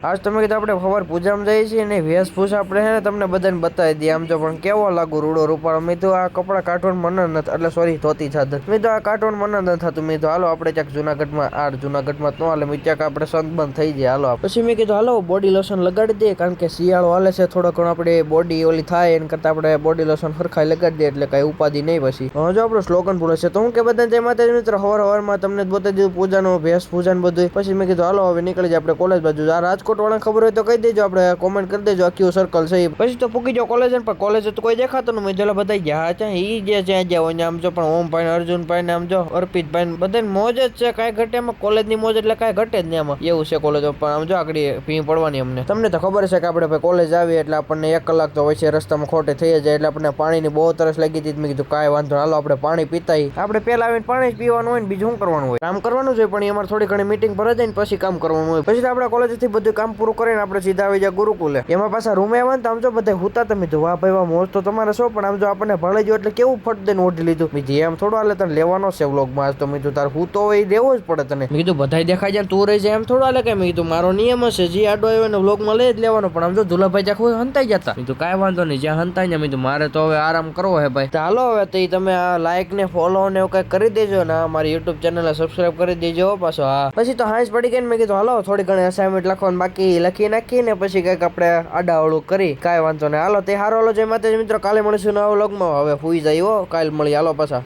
આજ તમે કીધું આપણે સવાર પૂજામાં જઈએ છીએ ને વેશભૂષા આપણે છે ને તમને બધાને બતાવી દઈએ આમ જો પણ કેવો લાગુ રૂડો રૂપાળો મેં તો આ કપડા કાઢવાનું મન નથી એટલે સોરી ધોતી ચાદર મેં તો આ કાઢવાનું મન નથી થતું મેં તો હાલો આપણે ક્યાંક જુનાગઢમાં તો હાલે મેં ક્યાંક આપણે સંતબંધ થઈ જાય હાલો પછી મેં કીધું હાલો બોડી લોશન લગાડી દઈએ કારણ કે શિયાળો હાલે છે થોડો ઘણો આપણે બોડી ઓલી થાય એના કરતા આપણે બોડી લોશન હરખાઈ લગાડી દઈએ એટલે કઈ ઉપાધિ નહીં પછી જો આપણું સ્લોગન ભૂલે છે તો હું કે બધા જય માતાજી મિત્રો હવારમાં તમને બતાવી દીધું પૂજાનો વેશભૂષા બધું પછી મેં કીધું હાલો હવે નીકળી જાય આપણે કોલેજ બાજુ આ રાજકોટ વાળા ખબર હોય તો કહી દેજો આપણે કોમેન્ટ કરી દેજો આખી સર્કલ છે પછી તો પૂકી જાવ કોલેજ પણ કોલેજ તો કોઈ દેખાતો નહીં મેં બધા ગયા છે ઈ જે જ્યાં હોય આમ જો પણ ઓમ ભાઈ અર્જુનભાઈ ને આમ જો અર્પિતભાઈ બધા મોજ જ છે કાંઈ ઘટે એમાં કોલેજ ની મોજ એટલે કાંઈ ઘટે જ નહીં આમાં એવું છે કોલેજ પણ આમ જો આગળ ફી પડવાની અમને તમને તો ખબર છે કે આપણે ભાઈ કોલેજ આવીએ એટલે આપણને 1 કલાક તો હોય છે રસ્તામાં ખોટે થઈ જાય એટલે આપણને પાણીની બહુ તરસ લાગી હતી મેં કીધું કાંઈ વાંધો હાલો આપણે પાણી પીતા આપણે પેલા આવીને પાણી જ પીવાનું હોય ને બીજું શું કરવાનું હોય કામ કરવાનું છે પણ અમારે થોડી ઘણી મીટિંગ પર જાય ને પછી કામ કરવાનું હોય પછી આપણે કોલેજ થી બધું કામ પૂરું કરીને આપણે સીધા આવી જાય ગુરુકુલે એમાં પાછા રૂમે આવે ને આમ જો બધા હુતા તમે તો વાહ ભાઈ વાહ મોજ તો તમારે શું પણ આમ જો આપણને ભળે ગયો એટલે કેવું ફટ દઈને ઓઢી લીધું બીજી એમ થોડો હાલે તને લેવાનો છે વ્લોગમાં આજ તો મેં કીધું તારે હું તો હોય લેવો જ પડે તને મેં કીધું બધા દેખાય જાય તું રહી જાય એમ થોડો હાલે કે મેં કીધું મારો નિયમ હશે જે આડો આવ્યો ને વ્લોગમાં લઈ જ લેવાનો પણ આમ જો દુલાભાઈ ચાખું હંતાઈ જતા મેં કીધું કાંઈ વાંધો નહીં જ્યાં હંતાઈ ને મેં કીધું મારે તો હવે આરામ કરવો હે ભાઈ ચાલો હવે તો તમે આ લાઈક ને ફોલો ને એવું કઈ કરી દેજો ને મારી યુટ્યુબ ચેનલ સબસ્ક્રાઇબ કરી દેજો પાછો હા પછી તો હાંસ પડી ગઈ ને મેં કીધું હાલો થોડી ઘણી અસાઇનમેન્ટ લખવાનું બાકી લખી નાખી ને પછી કઈક આપણે આડાવડું કરી કાંઈ વાંધો નહીં હાલો તે હારો હાલો જય માતાજી મિત્રો કાલે મળીશું નવા વ્લોગમાં હવે હુઈ જાય કાલે મળી હાલો પાછા